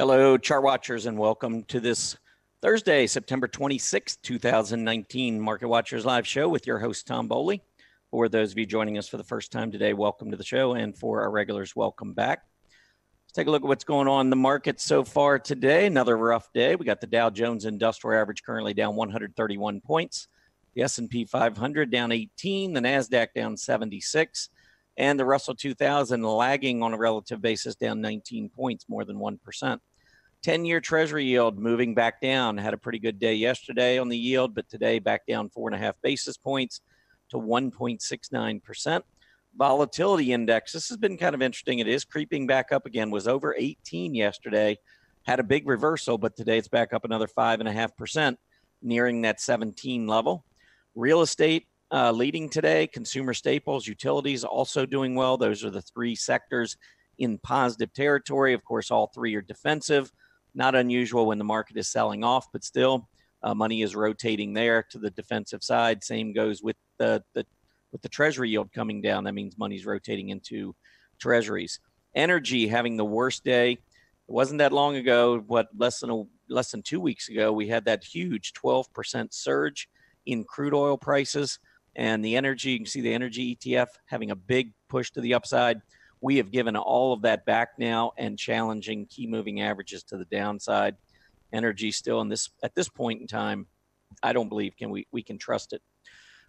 Hello, chart watchers, and welcome to this Thursday, September 26th, 2019 Market Watchers live show with your host, Tom Bowley. For those of you joining us for the first time today, welcome to the show, and for our regulars, welcome back. Let's take a look at what's going on in the market so far today. Another rough day. We got the Dow Jones Industrial Average currently down 131 points. The S&P 500 down 18, the NASDAQ down 76, and the Russell 2000 lagging on a relative basis down 19 points, more than 1%. 10-year Treasury yield moving back down. Had a pretty good day yesterday on the yield, but today back down 4.5 basis points to 1.69%. Volatility index, this has been kind of interesting. It is creeping back up again, was over 18 yesterday, had a big reversal, but today it's back up another 5.5%, nearing that 17 level. Real estate leading today, consumer staples, utilities also doing well. Those are the three sectors in positive territory. Of course, all three are defensive. Not unusual when the market is selling off, but still money is rotating there to the defensive side. Same goes with the Treasury yield coming down. That means money's rotating into Treasuries. Energy having the worst day. It wasn't that long ago, less than 2 weeks ago, we had that huge 12% surge in crude oil prices. And the energy, you can see the energy ETF having a big push to the upside. We have given all of that back now and challenging key moving averages to the downside. Energy still at this point in time, I don't believe we can trust it.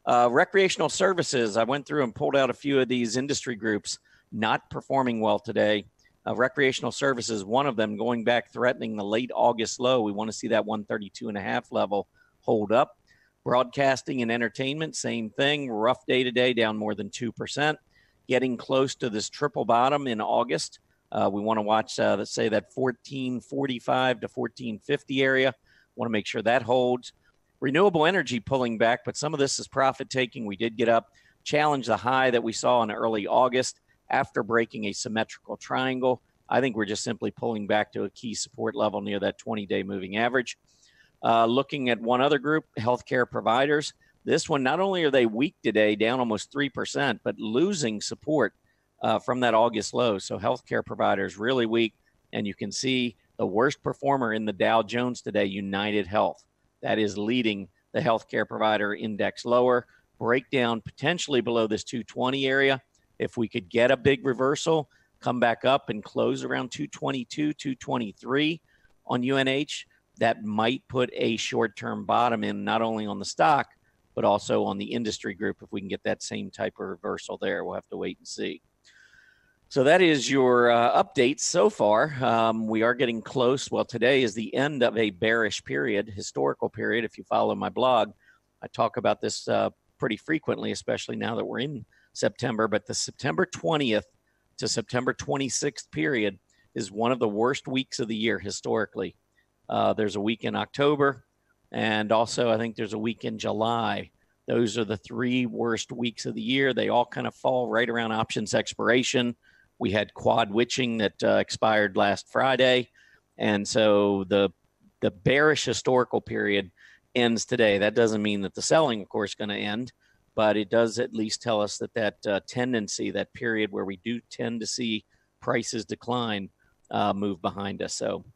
Recreational services, I went through and pulled out a few of these industry groups not performing well today. Recreational services, one of them going back threatening the late August low. We want to see that 132.5 level hold up. Broadcasting and entertainment, same thing. Rough day today, down more than 2%. Getting close to this triple bottom in August. We want to watch, let's say, that 1445 to 1450 area. Want to make sure that holds. Renewable energy pulling back, but some of this is profit taking. We did get up, challenge the high that we saw in early August after breaking a symmetrical triangle. I think we're just simply pulling back to a key support level near that 20-day moving average. Looking at one other group, healthcare providers. This one, not only are they weak today, down almost 3%, but losing support from that August low. So healthcare providers really weak. And you can see the worst performer in the Dow Jones today, United Health. That is leading the healthcare provider index lower. Breakdown potentially below this 220 area. If we could get a big reversal, come back up and close around 222, 223 on UNH, that might put a short-term bottom in not only on the stock, but also on the industry group. If we can get that same type of reversal there, we'll have to wait and see. So that is your update so far. We are getting close. Well, today is the end of a bearish period, historical period. If you follow my blog, I talk about this pretty frequently, especially now that we're in September. But the September 20th to September 26th period is one of the worst weeks of the year historically. There's a week in October. And also, I think there's a week in July. Those are the three worst weeks of the year. They all kind of fall right around options expiration. We had quad witching that expired last Friday. And so the bearish historical period ends today. That doesn't mean that the selling, of course, is going to end, but it does at least tell us that tendency, that period where we do tend to see prices decline, move behind us. So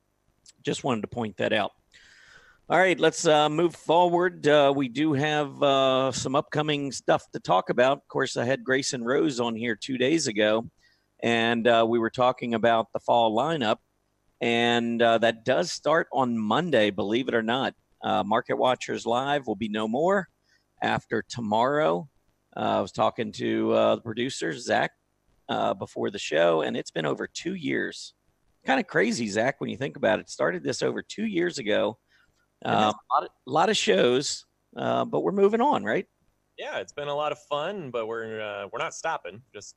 just wanted to point that out. All right, let's move forward. We do have some upcoming stuff to talk about. Of course, I had Grayson Rose on here 2 days ago, and we were talking about the fall lineup, and that does start on Monday, believe it or not. Market Watchers Live will be no more after tomorrow. I was talking to the producer, Zach, before the show, and it's been over 2 years. Kind of crazy, Zach, when you think about it. Started this over 2 years ago. A lot of shows, but we're moving on, right? Yeah, it's been a lot of fun, but we're not stopping. Just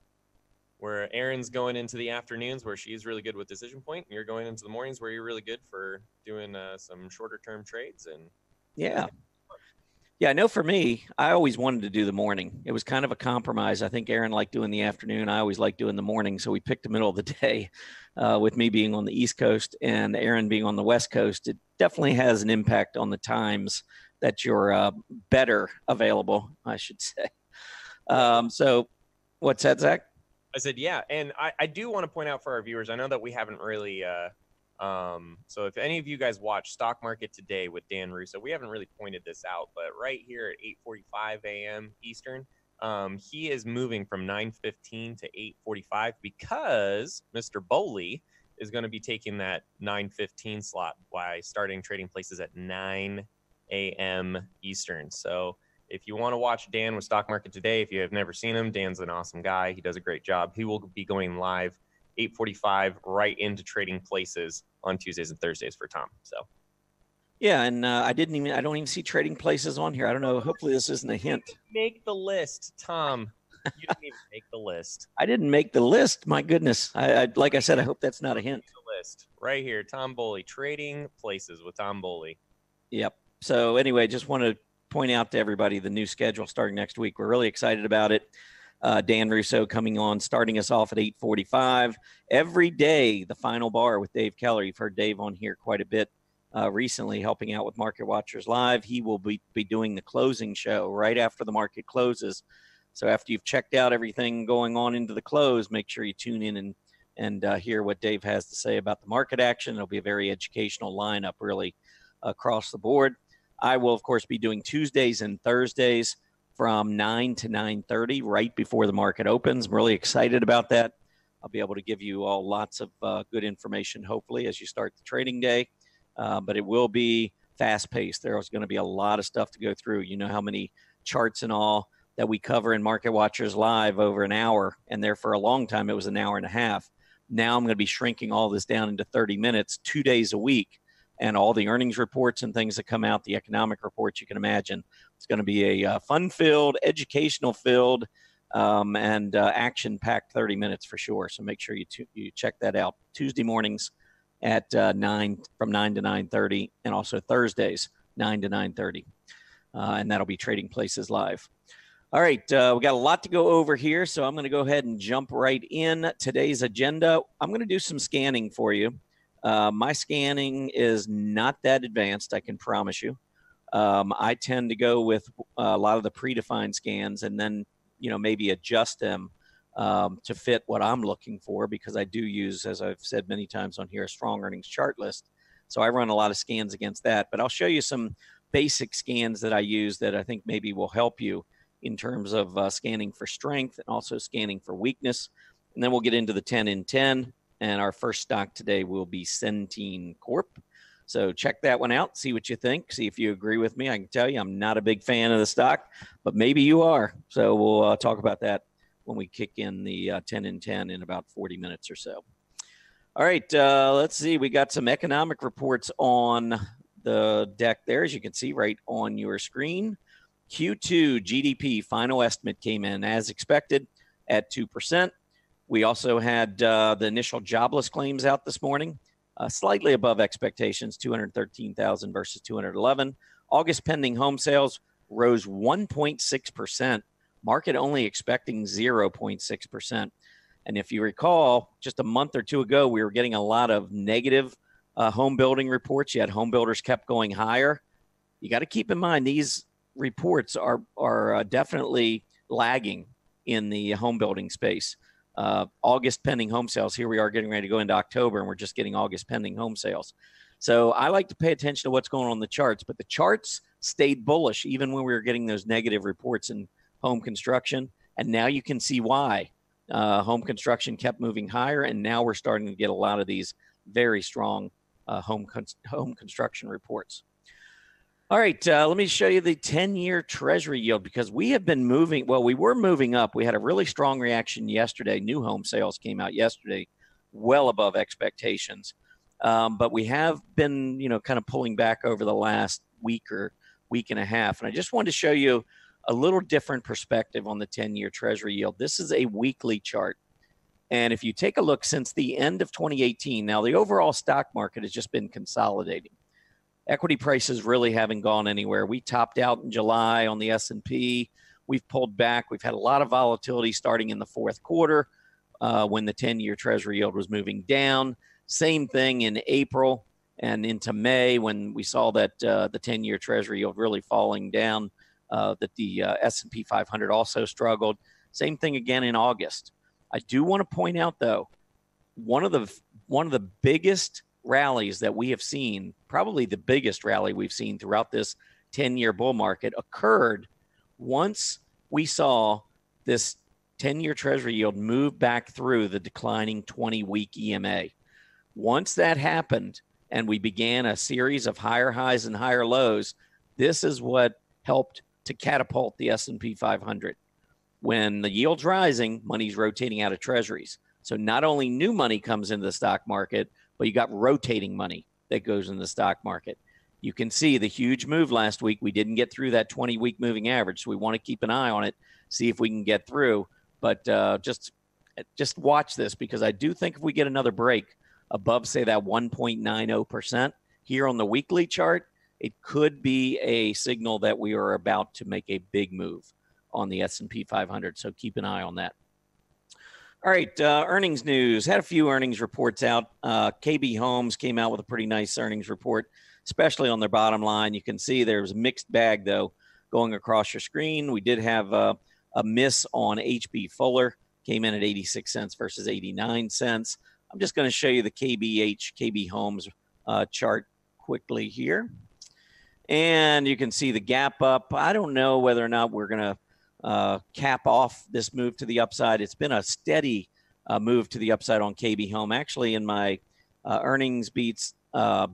where Erin's going into the afternoons where she's really good with Decision Point, and you're going into the mornings where you're really good for doing some shorter term trades. And yeah, I know for me, I always wanted to do the morning. It was kind of a compromise. I think Erin liked doing the afternoon. I always liked doing the morning, so we picked the middle of the day. With me being on the East Coast and Erin being on the West Coast, it definitely has an impact on the times that you're better available, I should say. So what's that, Zach? I said, yeah. And I do want to point out for our viewers, I know that we haven't really So if any of you guys watch Stock Market Today with Dan Russo, we haven't really pointed this out, but right here at 8:45 a.m. Eastern, he is moving from 9:15 to 8:45 because Mr. Bowley is going to be taking that 9:15 slot by starting trading places at 9 a.m. Eastern. So if you want to watch Dan with Stock Market Today, if you have never seen him, Dan's an awesome guy. He does a great job. He will be going live 8:45 right into trading places on Tuesdays and Thursdays for Tom. So Yeah, and I don't even see trading places on here. I don't know. Hopefully this isn't a hint. Make the list, Tom. You didn't even make the list. I didn't make the list. My goodness. Like I said, I hope that's not a hint. The list right here, Tom Bowley, trading places with Tom Bowley. Yep. So anyway, just want to point out to everybody the new schedule starting next week. We're really excited about it. Dan Russo coming on, starting us off at 8:45 every day. The final bar with Dave Keller. You've heard Dave on here quite a bit recently, helping out with Market Watchers Live. He will be doing the closing show right after the market closes. So after you've checked out everything going on into the close, make sure you tune in and hear what Dave has to say about the market action. It'll be a very educational lineup, really, across the board. I will, of course, be doing Tuesdays and Thursdays from 9 to 9:30 right before the market opens. I'm really excited about that. I'll be able to give you all lots of good information, hopefully, as you start the trading day. But it will be fast-paced. There's going to be a lot of stuff to go through. You know how many charts and all that we cover in Market Watchers Live over an hour, and there for a long time it was an hour and a half. Now I'm going to be shrinking all this down into 30 minutes, 2 days a week, and all the earnings reports and things that come out, the economic reports you can imagine. It's going to be a fun-filled, educational-filled, and action-packed 30 minutes for sure. So make sure you check that out. Tuesday mornings at from 9 to 9:30, and also Thursdays 9 to 9:30, and that'll be Trading Places Live. All right, we got a lot to go over here, so I'm going to go ahead and jump right in. Today's agenda, I'm going to do some scanning for you. My scanning is not that advanced, I can promise you. I tend to go with a lot of the predefined scans and then, maybe adjust them to fit what I'm looking for, because I do use, as I've said many times on here, a strong earnings chart list. So I run a lot of scans against that, but I'll show you some basic scans that I use that I think maybe will help you in terms of scanning for strength and also scanning for weakness. And then we'll get into the 10 in 10. And our first stock today will be Centene Corp. So check that one out. See what you think. See if you agree with me. I can tell you I'm not a big fan of the stock, but maybe you are. So we'll talk about that when we kick in the 10 in 10 in about 40 minutes or so. All right, let's see. We got some economic reports on the deck there, as you can see right on your screen. Q2 GDP final estimate came in as expected at 2%. We also had the initial jobless claims out this morning, slightly above expectations, 213,000 versus 211. August pending home sales rose 1.6%. Market only expecting 0.6%. And if you recall, just a month or two ago, we were getting a lot of negative home building reports. Yet home builders kept going higher. You got to keep in mind these reports are definitely lagging in the home building space. August pending home sales. Here we are getting ready to go into October, and we're just getting August pending home sales. So I like to pay attention to what's going on in the charts, but the charts stayed bullish even when we were getting those negative reports in home construction. And now you can see why. Home construction kept moving higher, and now we're starting to get a lot of these very strong home construction reports. All right, let me show you the 10-year Treasury yield, because we have been moving. Well, we were moving up. We had a really strong reaction yesterday. New home sales came out yesterday, well above expectations. But we have been, kind of pulling back over the last week or week and a half. And I just wanted to show you a little different perspective on the 10-year Treasury yield. This is a weekly chart. And if you take a look since the end of 2018, now the overall stock market has just been consolidating. Equity prices really haven't gone anywhere. We topped out in July on the S&P. We've pulled back. We've had a lot of volatility starting in the fourth quarter when the 10-year Treasury yield was moving down. Same thing in April and into May when we saw that the 10-year Treasury yield really falling down, that the S&P 500 also struggled. Same thing again in August. I do want to point out, though, one of the biggest rallies that we have seen, probably the biggest rally we've seen throughout this 10-year bull market, occurred once we saw this 10-year treasury yield move back through the declining 20-week EMA. Once that happened and we began a series of higher highs and higher lows, this is what helped to catapult the S&P 500. When the yield's rising, money's rotating out of treasuries. So not only new money comes into the stock market, but you got rotating money that goes in the stock market. You can see the huge move last week. We didn't get through that 20-week moving average, so we want to keep an eye on it, see if we can get through. But just watch this, because I do think if we get another break above, say, that 1.90% here on the weekly chart, it could be a signal that we are about to make a big move on the S&P 500. So keep an eye on that. All right, earnings news. Had a few earnings reports out. KB Homes came out with a pretty nice earnings report, especially on their bottom line. You can see there's a mixed bag, though, going across your screen. We did have a miss on HB Fuller, came in at 86 cents versus 89 cents. I'm just going to show you the KB Homes chart quickly here. And you can see the gap up. I don't know whether or not we're going to cap off this move to the upside. It's been a steady move to the upside on KB Home. Actually, in my earnings beats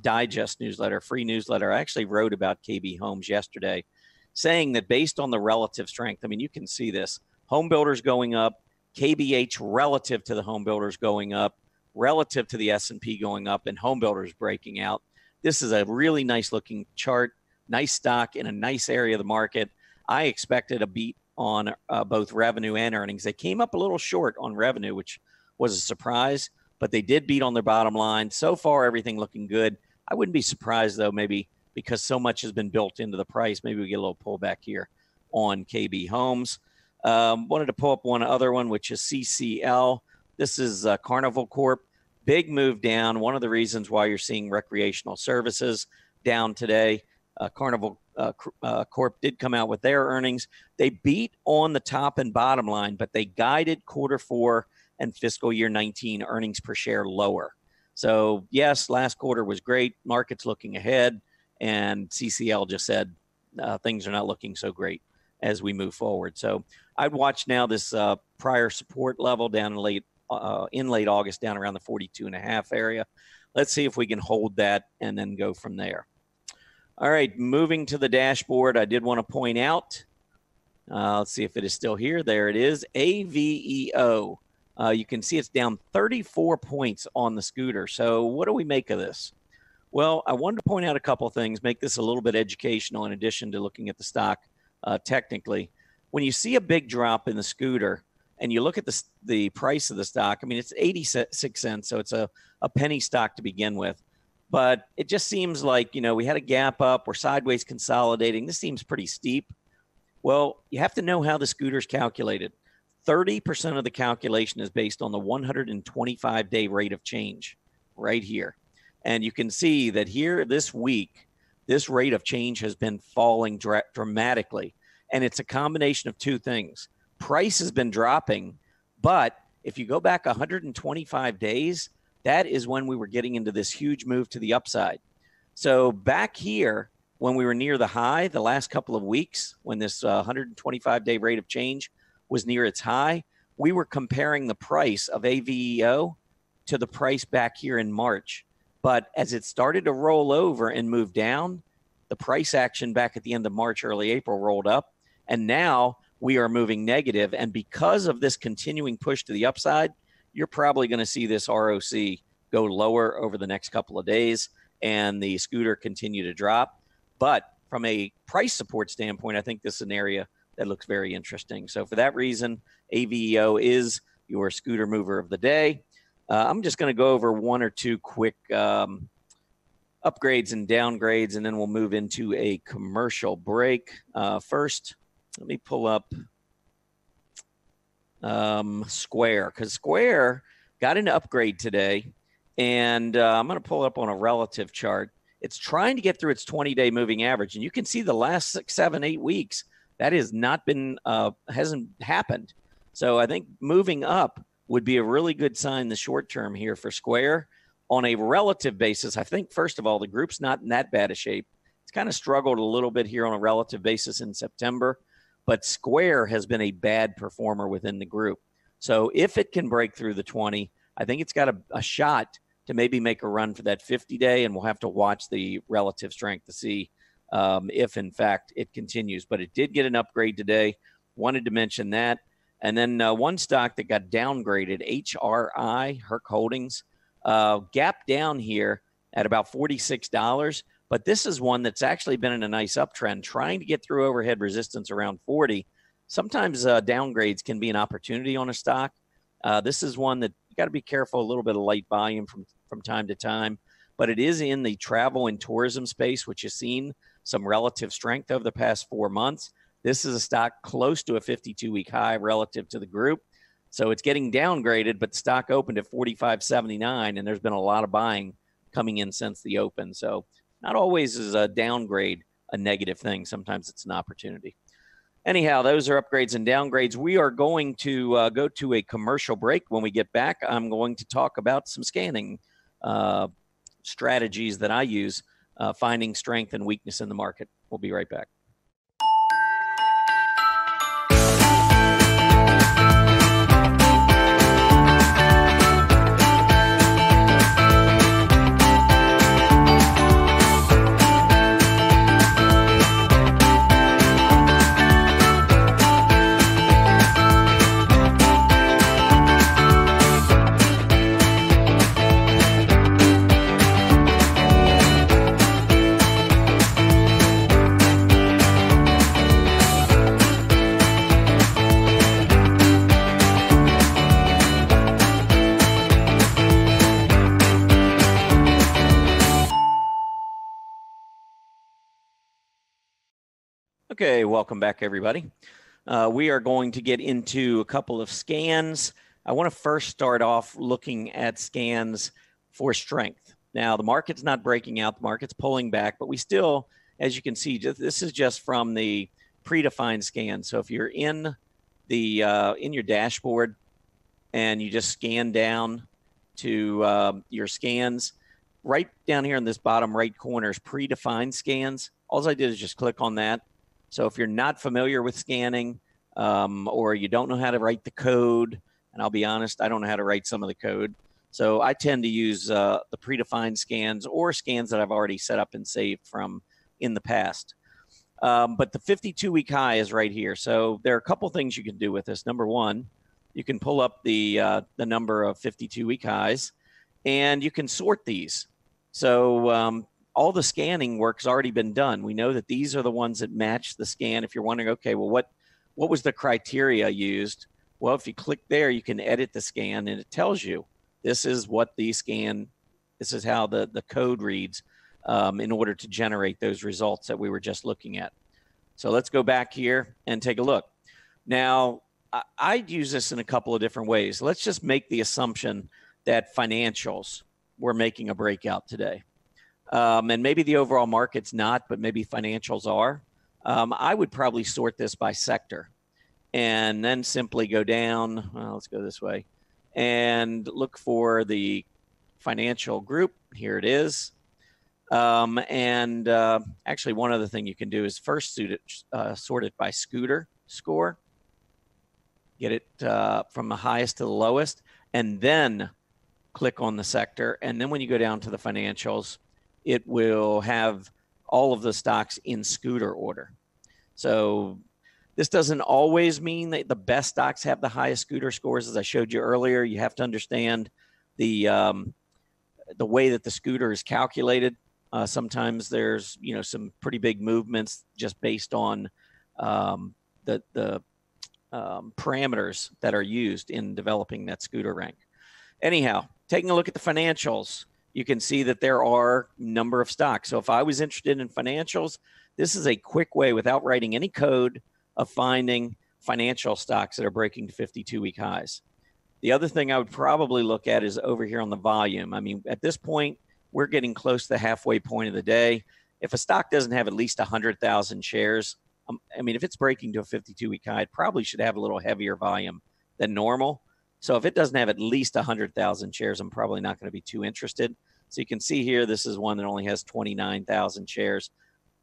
digest newsletter, free newsletter, I actually wrote about KB Homes yesterday, saying that based on the relative strength, I mean, you can see this, home builders going up, KBH relative to the home builders going up, relative to the S&P going up, and home builders breaking out. This is a really nice looking chart, nice stock in a nice area of the market. I expected a beat on both revenue and earnings. They came up a little short on revenue, which was a surprise, but they did beat on their bottom line. So far, everything looking good. I wouldn't be surprised, though, maybe because so much has been built into the price, maybe we get a little pullback here on KB Homes. Wanted to pull up one other one, which is CCL. This is Carnival Corp. Big move down. One of the reasons why you're seeing recreational services down today. Carnival Corp did come out with their earnings. They beat on the top and bottom line, but they guided Q4 and fiscal year 19 earnings per share lower. So yes, last quarter was great. Market's looking ahead, and CCL just said things are not looking so great as we move forward. So I'd watch now this prior support level down in late August, down around the 42.5 area. Let's see if we can hold that and then go from there. All right, moving to the dashboard, I did want to point out, let's see if it is still here. There it is, AVEO. You can see it's down 34 points on the scooter. So what do we make of this? Well, I wanted to point out a couple of things, make this a little bit educational in addition to looking at the stock technically. When you see a big drop in the scooter and you look at the price of the stock, I mean, it's 86 cents, so it's a penny stock to begin with. But it just seems like, we had a gap up. We're sideways consolidating. This seems pretty steep. Well, you have to know how the scooter's calculated. 30% of the calculation is based on the 125-day rate of change right here. And you can see that here this week, this rate of change has been falling dramatically. And it's a combination of two things. Price has been dropping, but if you go back 125 days, that is when we were getting into this huge move to the upside. So back here, when we were near the high the last couple of weeks, when this 125-day rate of change was near its high, we were comparing the price of AVEO to the price back here in March. But as it started to roll over and move down, the price action back at the end of March, early April rolled up. And now we are moving negative. And because of this continuing push to the upside, you're probably going to see this ROC go lower over the next couple of days and the scooter continue to drop. But from a price support standpoint, I think this is an area that looks very interesting. So for that reason, AVEO is your scooter mover of the day. I'm just going to go over one or two quick upgrades and downgrades, and then we'll move into a commercial break. First, let me pull up Square, because Square got an upgrade today, and I'm going to pull it up on a relative chart. It's trying to get through its 20-day moving average, and you can see the last 6, 7, 8 weeks, that has not been, hasn't happened. So I think moving up would be a really good sign in the short term here for Square. on a relative basis, I think, first of all, the group's not in that bad a shape. It's kind of struggled a little bit here on a relative basis in September, but Square has been a bad performer within the group. So if it can break through the 20, I think it's got a shot to maybe make a run for that 50-day, and we'll have to watch the relative strength to see if, in fact, it continues. But it did get an upgrade today. Wanted to mention that. And then one stock that got downgraded, HRI, Herc Holdings, gap down here at about $46. But this is one that's actually been in a nice uptrend, trying to get through overhead resistance around 40. Sometimes downgrades can be an opportunity on a stock. This is one that you got to be careful, a little bit of light volume from time to time. But it is in the travel and tourism space, which has seen some relative strength over the past 4 months. This is a stock close to a 52-week high relative to the group. So it's getting downgraded, but the stock opened at $45.79, and there's been a lot of buying coming in since the open. So not always is a downgrade a negative thing. Sometimes it's an opportunity. Anyhow, those are upgrades and downgrades. We are going to go to a commercial break. When we get back, I'm going to talk about some scanning strategies that I use, finding strength and weakness in the market. We'll be right back. Okay, welcome back, everybody. We are going to get into a couple of scans. I want to first start off looking at scans for strength. Now, the market's not breaking out. The market's pulling back, but we still, as you can see, this is just from the predefined scan. So if you're in your dashboard and you just scan down to your scans, right down here in this bottom right corner is predefined scans. All I did is just click on that. So if you're not familiar with scanning or you don't know how to write the code, and I'll be honest, I don't know how to write some of the code. So I tend to use the predefined scans or scans that I've already set up and saved from in the past. But the 52-week high is right here. So there are a couple things you can do with this. Number one, you can pull up the number of 52-week highs, and you can sort these. So all the scanning work's already been done. We know that these are the ones that match the scan. If you're wondering, okay, well, what was the criteria used? Well, if you click there, you can edit the scan, and it tells you this is what the scan, this is how the code reads in order to generate those results that we were just looking at. So let's go back here and take a look. Now, I'd use this in a couple of different ways. Let's just make the assumption that financials were making a breakout today. And maybe the overall market's not, but maybe financials are. I would probably sort this by sector and then simply go down. Well, let's go this way and look for the financial group. Here it is. Actually, one other thing you can do is first sort it by scooter score. Get it from the highest to the lowest, and then click on the sector. And then when you go down to the financials, it will have all of the stocks in scooter order. So this doesn't always mean that the best stocks have the highest scooter scores. As I showed you earlier, you have to understand the way that the scooter is calculated. Sometimes there's some pretty big movements just based on the parameters that are used in developing that scooter rank. Anyhow, taking a look at the financials, you can see that there are a number of stocks. So if I was interested in financials, this is a quick way without writing any code of finding financial stocks that are breaking 52-week highs. The other thing I would probably look at is over here on the volume. I mean, at this point, we're getting close to the halfway point of the day. If a stock doesn't have at least 100,000 shares, I mean, if it's breaking to a 52-week high, it probably should have a little heavier volume than normal. So if it doesn't have at least 100,000 shares, I'm probably not going to be too interested. So you can see here, this is one that only has 29,000 shares.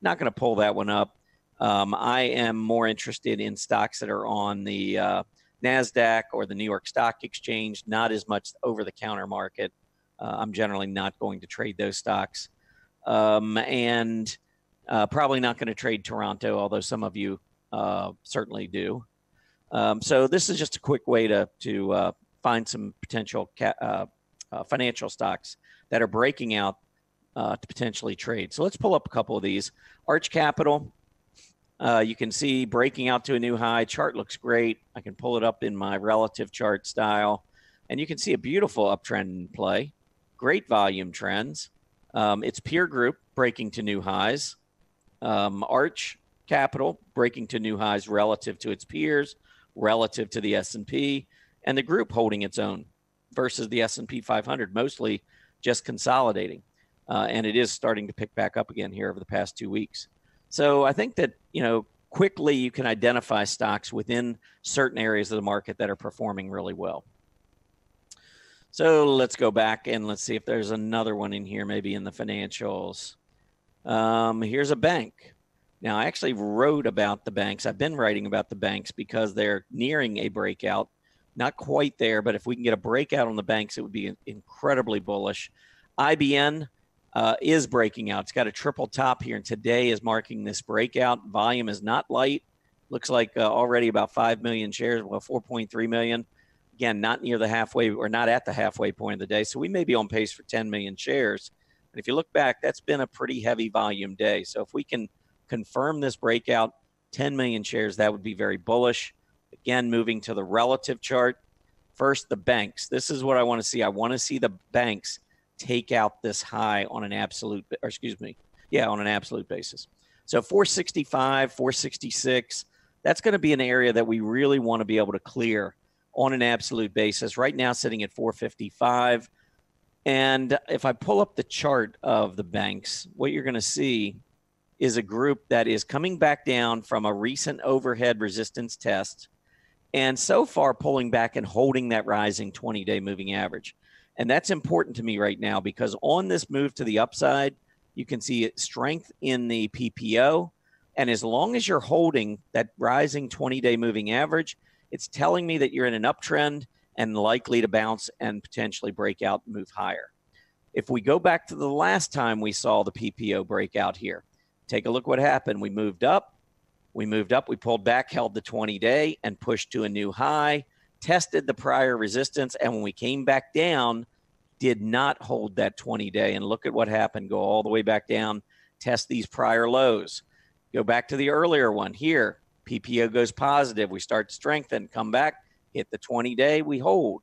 Not going to pull that one up. I am more interested in stocks that are on the NASDAQ or the New York Stock Exchange, not as much over-the-counter market. I'm generally not going to trade those stocks. And probably not going to trade Toronto, although some of you certainly do. So this is just a quick way to find some potential financial stocks that are breaking out to potentially trade. So let's pull up a couple of these. Arch Capital, you can see breaking out to a new high. Chart looks great. I can pull it up in my relative chart style, and you can see a beautiful uptrend in play. Great volume trends. Its peer group breaking to new highs. Arch Capital breaking to new highs relative to its peers, relative to the S&P, and the group holding its own versus the S&P 500, mostly just consolidating. And it is starting to pick back up again here over the past 2 weeks. So I think that, quickly you can identify stocks within certain areas of the market that are performing really well. So let's go back and let's see if there's another one in here, maybe in the financials. Here's a bank. Now, I actually wrote about the banks. I've been writing about the banks because they're nearing a breakout. Not quite there, but if we can get a breakout on the banks, it would be incredibly bullish. IBN is breaking out. It's got a triple top here, and today is marking this breakout. Volume is not light. Looks like already about 5 million shares, well, 4.3 million. Again, not near the halfway or not at the halfway point of the day. So we may be on pace for 10 million shares. And if you look back, that's been a pretty heavy volume day. So if we can confirm this breakout, 10 million shares, that would be very bullish. Again, moving to the relative chart. First, the banks. This is what I want to see. I want to see the banks take out this high on an absolute, on an absolute basis. So 465, 466, that's going to be an area that we really want to be able to clear on an absolute basis. Right now, sitting at 455. And if I pull up the chart of the banks, what you're going to see is a group that is coming back down from a recent overhead resistance test, and so far pulling back and holding that rising 20-day moving average. And that's important to me right now because on this move to the upside, you can see strength in the PPO. And as long as you're holding that rising 20-day moving average, it's telling me that you're in an uptrend and likely to bounce and potentially break out and move higher. If we go back to the last time we saw the PPO break out here, take a look what happened. We moved up, we pulled back, held the 20-day and pushed to a new high, tested the prior resistance, and when we came back down, did not hold that 20-day. And look at what happened. Go all the way back down, test these prior lows. Go back to the earlier one here. PPO goes positive. We start to strengthen, come back, hit the 20-day, we hold.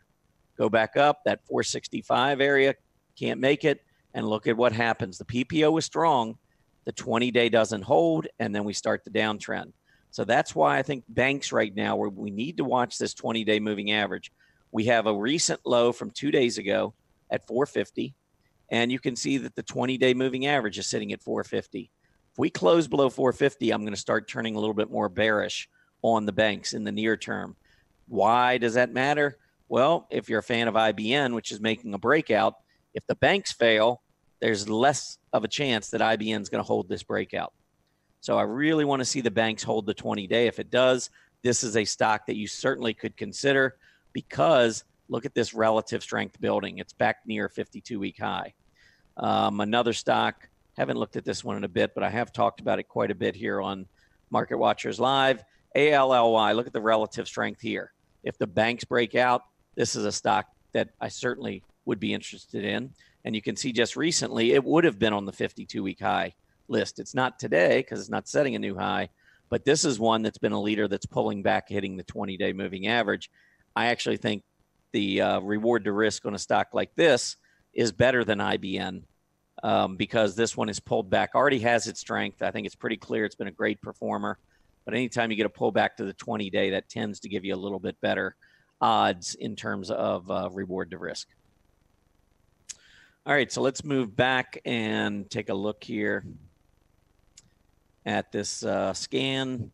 Go back up, that 465 area, can't make it, and look at what happens. The PPO is strong, the 20-day doesn't hold, and then we start the downtrend. So that's why I think banks right now, where we need to watch this 20-day moving average. We have a recent low from 2 days ago at 450, and you can see that the 20-day moving average is sitting at 450. If we close below 450, I'm going to start turning a little bit more bearish on the banks in the near term. Why does that matter? Well, if you're a fan of IBN, which is making a breakout, if the banks fail, there's less of a chance that IBN is going to hold this breakout. So I really want to see the banks hold the 20-day. If it does, this is a stock that you certainly could consider because look at this relative strength building. It's back near a 52-week high. Another stock, haven't looked at this one in a bit, but I have talked about it quite a bit here on MarketWatchers Live. ALLY, look at the relative strength here. If the banks break out, this is a stock that I certainly would be interested in. And you can see just recently, it would have been on the 52-week high list. It's not today because it's not setting a new high, but this is one that's been a leader that's pulling back, hitting the 20-day moving average. I actually think the reward to risk on a stock like this is better than IBN because this one is pulled back, already has its strength. I think it's pretty clear it's been a great performer. But anytime you get a pullback to the 20-day, that tends to give you a little bit better odds in terms of reward to risk. All right, so let's move back and take a look here at this scan.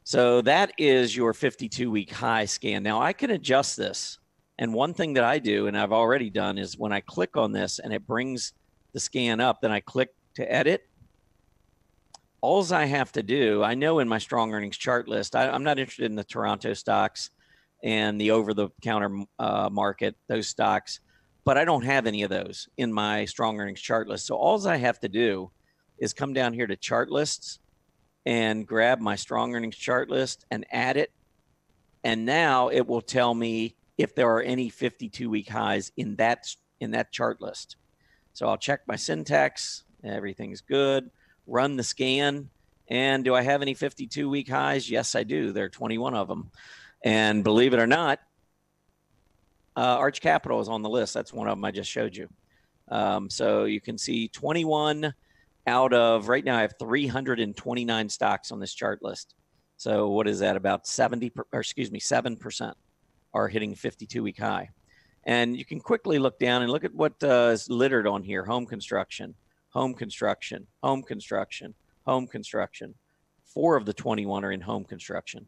So that is your 52-week high scan. Now, I can adjust this And one thing that I do, and I've already done, is when I click on this and it brings the scan up, then I click to edit. All I have to do, I know in my strong earnings chart list, I'm not interested in the Toronto stocks and the over-the-counter market, those stocks, but I don't have any of those in my strong earnings chart list. So all I have to do is come down here to chart lists and grab my strong earnings chart list and add it. And now it will tell me if there are any 52-week highs in that chart list. So I'll check my syntax. Everything's good. Run the scan. And do I have any 52-week highs? Yes, I do. There are 21 of them. And believe it or not, Arch Capital is on the list. That's one of them I just showed you. So you can see 21 out of, right now I have 329 stocks on this chart list. So what is that? About 7% are hitting 52-week high. And you can quickly look down and look at what is littered on here. Home construction, home construction, home construction, home construction. 4 of the 21 are in home construction.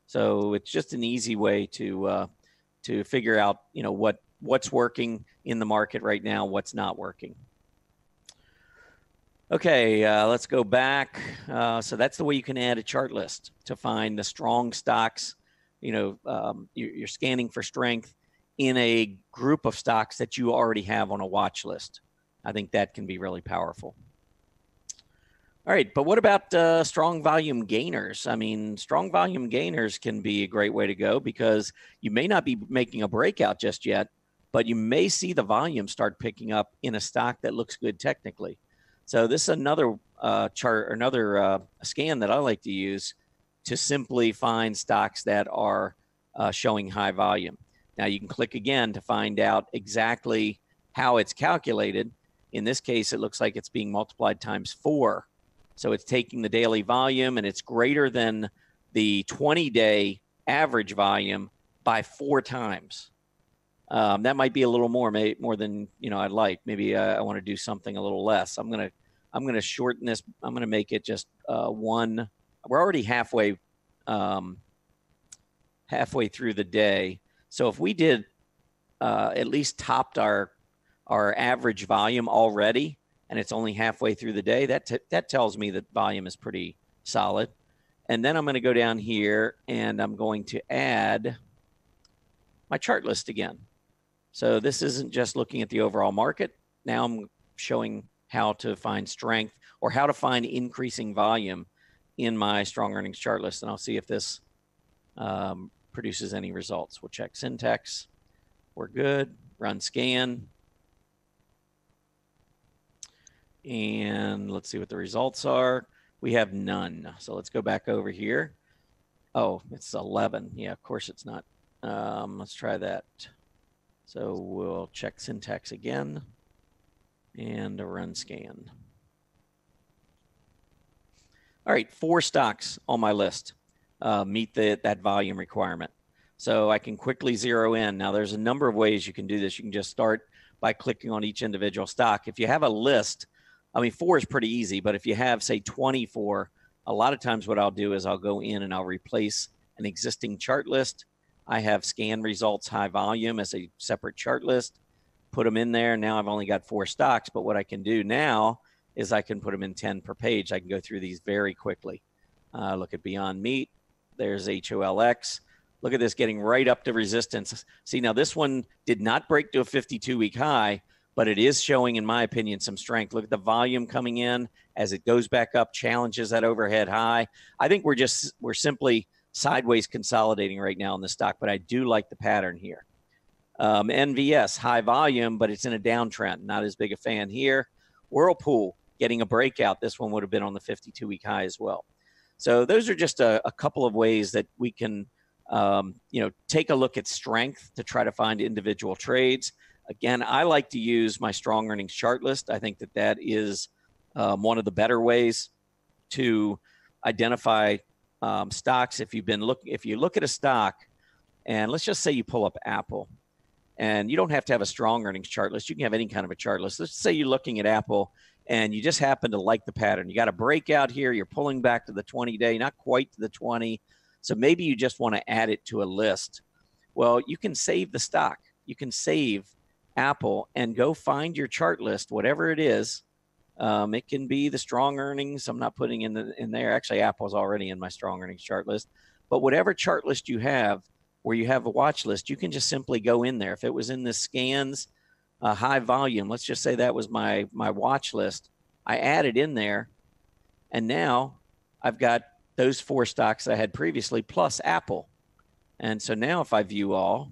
So it's just an easy way to figure out, you know, what's working in the market right now, what's not working. Okay, let's go back. So that's the way you can add a chart list to find the strong stocks. You know, you're scanning for strength in a group of stocks that you already have on a watch list. I think that can be really powerful. All right, but what about strong volume gainers? I mean, strong volume gainers can be a great way to go because you may not be making a breakout just yet, but you may see the volume start picking up in a stock that looks good technically. So this is another chart, or another scan that I like to use to simply find stocks that are showing high volume. Now you can click again to find out exactly how it's calculated. In this case, it looks like it's being multiplied times 4. So it's taking the daily volume and it's greater than the 20-day average volume by 4 times. That might be a little more than, you know, I'd like. Maybe I want to do something a little less. I'm gonna shorten this. I'm gonna make it just 1. We're already halfway through the day. So if we did at least topped our average volume already, and it's only halfway through the day, that tells me that volume is pretty solid. And then I'm going to go down here and I'm going to add my chart list again. So this isn't just looking at the overall market. Now I'm showing how to find strength or how to find increasing volume in my strong earnings chart list. And I'll see if this produces any results. We'll check syntax. We're good. Run scan. And let's see what the results are. We have none. So let's go back over here. Oh, it's 11. Yeah, of course it's not. Let's try that. So we'll check syntax again and a run scan. All right, 4 stocks on my list meet that volume requirement. So I can quickly zero in. Now there's a number of ways you can do this. You can just start by clicking on each individual stock. If you have a list, I mean, 4 is pretty easy, but if you have, say, 24, a lot of times what I'll do is I'll go in and I'll replace an existing chart list. I have scan results high volume as a separate chart list, put them in there. Now I've only got 4 stocks, but what I can do now is I can put them in 10 per page. I can go through these very quickly. Look at Beyond Meat. There's HOLX. Look at this getting right up to resistance. See, now this one did not break to a 52-week high, but it is showing, in my opinion, some strength. Look at the volume coming in as it goes back up, challenges that overhead high. I think we're simply sideways consolidating right now in the stock, but I do like the pattern here. NVS, high volume, but it's in a downtrend. Not as big a fan here. Whirlpool getting a breakout. This one would have been on the 52-week high as well. So those are just a couple of ways that we can take a look at strength to try to find individual trades. Again, I like to use my strong earnings chart list. I think that is one of the better ways to identify stocks. If you look at a stock, and let's just say you pull up Apple, and you don't have to have a strong earnings chart list. You can have any kind of a chart list. Let's say you're looking at Apple, and you just happen to like the pattern. You got a breakout here. You're pulling back to the 20-day, not quite to the 20. So maybe you just want to add it to a list. Well, you can save the stock. you can save Apple and go find your chart list, whatever it is. It can be the strong earnings. I'm not putting in there. Actually, Apple's already in my strong earnings chart list. But whatever chart list you have where you have a watch list, you can just simply go in there. If it was in the scans, high volume, let's just say that was my watch list. I added in there, and now I've got those 4 stocks I had previously plus Apple. And so now if I view all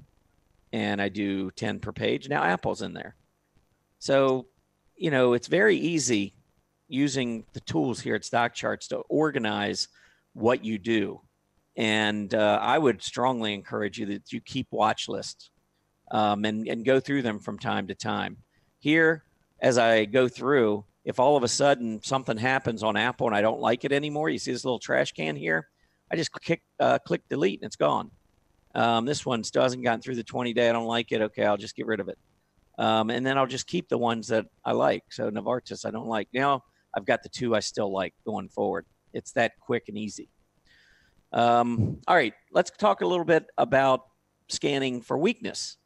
and I do 10 per page, now Apple's in there. So, you know, it's very easy using the tools here at StockCharts to organize what you do. And I would strongly encourage you that you keep watch lists and go through them from time to time. Here, as I go through, if all of a sudden something happens on Apple and I don't like it anymore, you see this little trash can here, I just click delete and it's gone. This one still hasn't gotten through the 20-day. I don't like it. Okay, I'll just get rid of it. And then I'll just keep the ones that I like. So Novartis, I don't like. Now I've got the 2 I still like going forward. It's that quick and easy. All right, let's talk a little bit about scanning for weakness,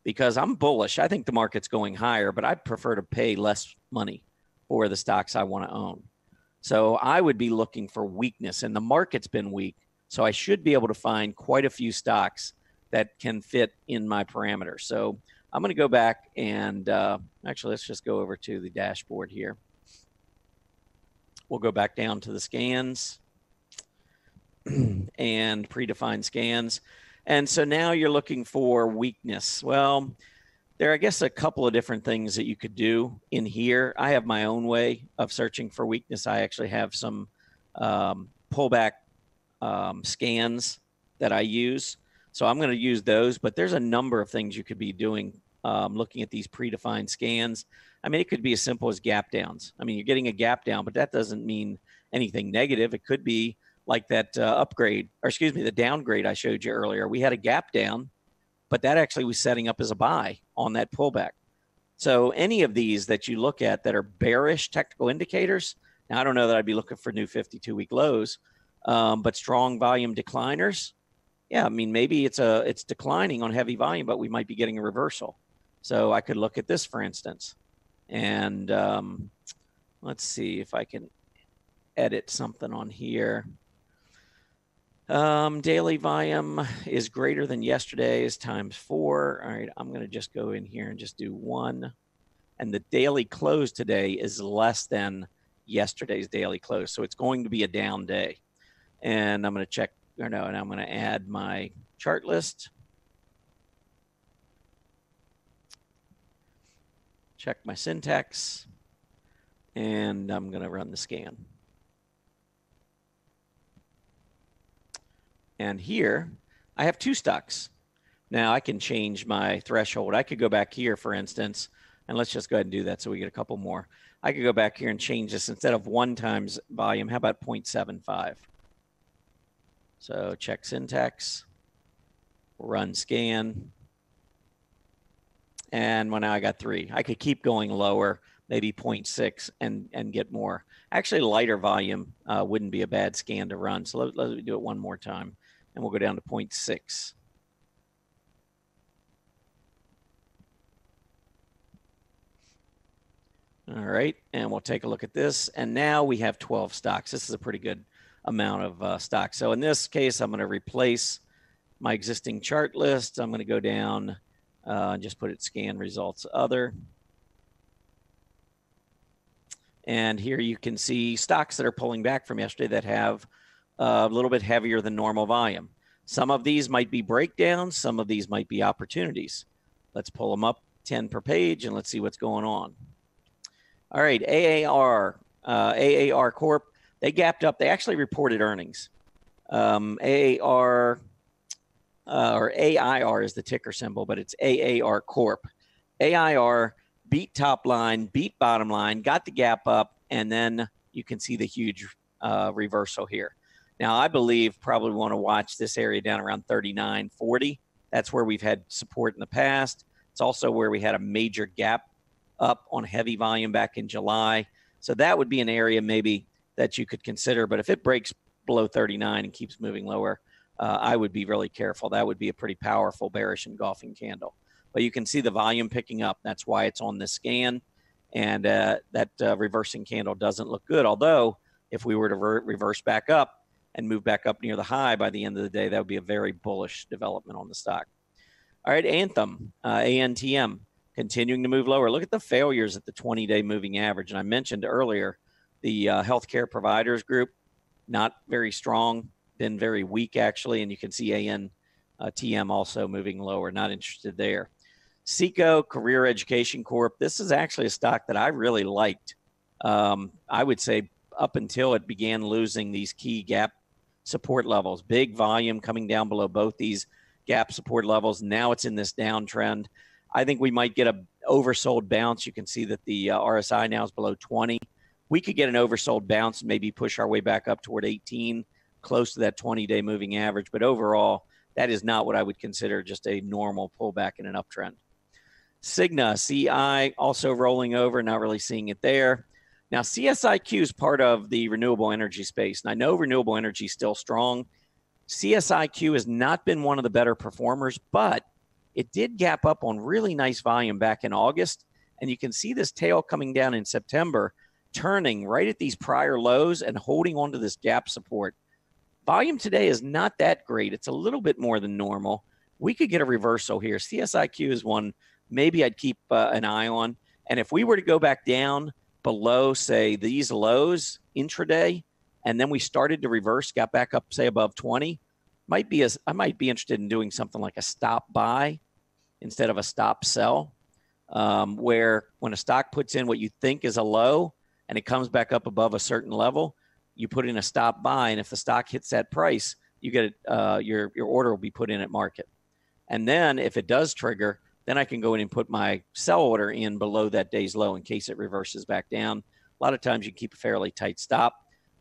because I'm bullish. I think the market's going higher, but I'd prefer to pay less money for the stocks I want to own. So I would be looking for weakness, and the market's been weak. So I should be able to find quite a few stocks that can fit in my parameters. So I'm going to go back and actually, let's just go over to the dashboard here. We'll go back down to the scans and predefined scans. And so now you're looking for weakness. Well, there are, I guess, a couple of different things that you could do in here. I have my own way of searching for weakness. I actually have some pullback scans that I use. So I'm going to use those, but there's a number of things you could be doing looking at these predefined scans. I mean, it could be as simple as gap downs. I mean, you're getting a gap down, but that doesn't mean anything negative. It could be like that the downgrade I showed you earlier. We had a gap down, but that actually was setting up as a buy on that pullback. So any of these that you look at that are bearish technical indicators, now I don't know that I'd be looking for new 52-week lows, but strong volume decliners, yeah, I mean, maybe it's declining on heavy volume, but we might be getting a reversal. So I could look at this, for instance, and let's see if I can edit something on here. Daily volume is greater than yesterday's times 4. All right, I'm going to just go in here and just do 1. And the daily close today is less than yesterday's daily close. So it's going to be a down day. And I'm going to check, and I'm going to add my chart list. Check my syntax. And I'm going to run the scan. And here, I have 2 stocks. Now, I can change my threshold. I could go back here, for instance, and let's just go ahead and do that so we get a couple more. I could go back here and change this. Instead of 1 times volume, how about 0.75? So check syntax, run scan, and well, now I got 3. I could keep going lower, maybe 0.6 and get more. Actually, lighter volume wouldn't be a bad scan to run. So let me do it one more time. And we'll go down to 0.6. All right, and we'll take a look at this. And now we have 12 stocks. This is a pretty good amount of stocks. So in this case, I'm going to replace my existing chart list. I'm going to go down and just put it scan results other. And here you can see stocks that are pulling back from yesterday that have a little bit heavier than normal volume. Some of these might be breakdowns. Some of these might be opportunities. Let's pull them up 10 per page and let's see what's going on. All right, AAR Corp, they gapped up. They actually reported earnings. AAR, or AIR is the ticker symbol, but it's AAR Corp. AIR beat top line, beat bottom line, got the gap up, and then you can see the huge reversal here. Now, I believe probably want to watch this area down around 39.40. That's where we've had support in the past. It's also where we had a major gap up on heavy volume back in July. So that would be an area maybe that you could consider. But if it breaks below 39 and keeps moving lower, I would be really careful. That would be a pretty powerful bearish engulfing candle. but you can see the volume picking up. That's why it's on this scan. And that reversing candle doesn't look good. Although if we were to reverse back up and move back up near the high by the end of the day, that would be a very bullish development on the stock. All right, Anthem, ANTM, continuing to move lower. Look at the failures at the 20-day moving average. And I mentioned earlier, the healthcare providers group, not very strong, been very weak actually. And you can see ANTM also moving lower, not interested there. Seco, Career Education Corp. This is actually a stock that I really liked. I would say up until it began losing these key gap support levels, big volume coming down below both these gap support levels. Now it's in this downtrend. I think we might get a oversold bounce. You can see that the RSI now is below 20. We could get an oversold bounce, maybe push our way back up toward 18, close to that 20-day moving average. But overall, that is not what I would consider just a normal pullback in an uptrend. Cigna, CI, also rolling over, not really seeing it there. Now, CSIQ is part of the renewable energy space, and I know renewable energy is still strong. CSIQ has not been one of the better performers, but it did gap up on really nice volume back in August, and you can see this tail coming down in September, turning right at these prior lows and holding onto this gap support. Volume today is not that great. It's a little bit more than normal. We could get a reversal here. CSIQ is one maybe I'd keep an eye on. And if we were to go back down below, say, these lows intraday, and then we started to reverse, got back up, say, above 20, I might be interested in doing something like a stop buy instead of a stop sell, where when a stock puts in what you think is a low and it comes back up above a certain level, you put in a stop buy, and if the stock hits that price, you get your order will be put in at market. And then if it does trigger, then I can go in and put my sell order in below that day's low in case it reverses back down. A lot of times you keep a fairly tight stop.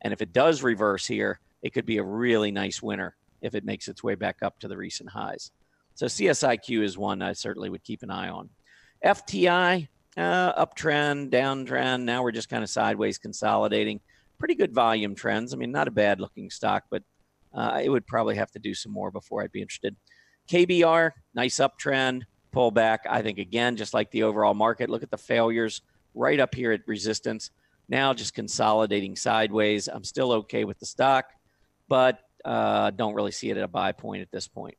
And if it does reverse here, it could be a really nice winner if it makes its way back up to the recent highs. So CSIQ is one I certainly would keep an eye on. FTI, uptrend, downtrend. Now we're just kind of sideways consolidating. Pretty good volume trends. I mean, not a bad looking stock, but it would probably have to do some more before I'd be interested. KBR, nice uptrend. Pull back, I think, again, just like the overall market. Look at the failures right up here at resistance. Now just consolidating sideways. I'm still okay with the stock, but don't really see it at a buy point at this point.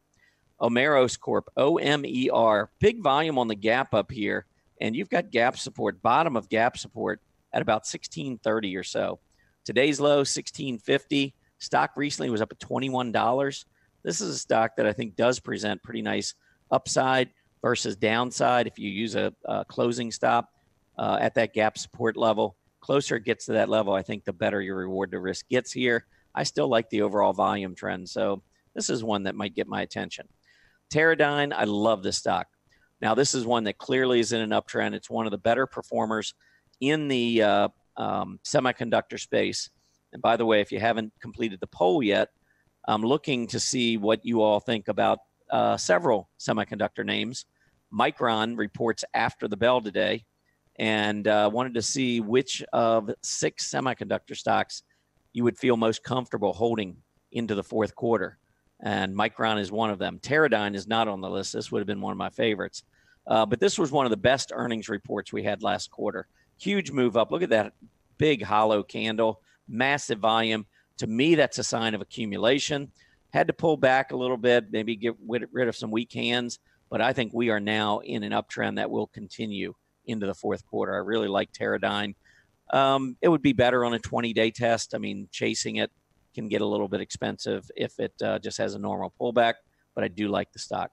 Omeros Corp, OMER, big volume on the gap up here, and you've got gap support, bottom of gap support at about 1630 or so. Today's low, 1650. Stock recently was up at $21. This is a stock that I think does present pretty nice upside versus downside if you use a closing stop at that gap support level. Closer it gets to that level, I think the better your reward to risk gets here. I still like the overall volume trend, so this is one that might get my attention. Teradyne, I love this stock. Now, this is one that clearly is in an uptrend. It's one of the better performers in the semiconductor space. And by the way, if you haven't completed the poll yet, I'm looking to see what you all think about several semiconductor names. Micron reports after the bell today, and wanted to see which of 6 semiconductor stocks you would feel most comfortable holding into the fourth quarter. And Micron is one of them. Teradyne is not on the list. This would have been one of my favorites. But this was one of the best earnings reports we had last quarter. Huge move up. Look at that big hollow candle, massive volume. To me, that's a sign of accumulation. Had to pull back a little bit, maybe get rid of some weak hands, but I think we are now in an uptrend that will continue into the fourth quarter. I really like Teradyne. It would be better on a 20-day test. I mean, chasing it can get a little bit expensive if it just has a normal pullback, but I do like the stock.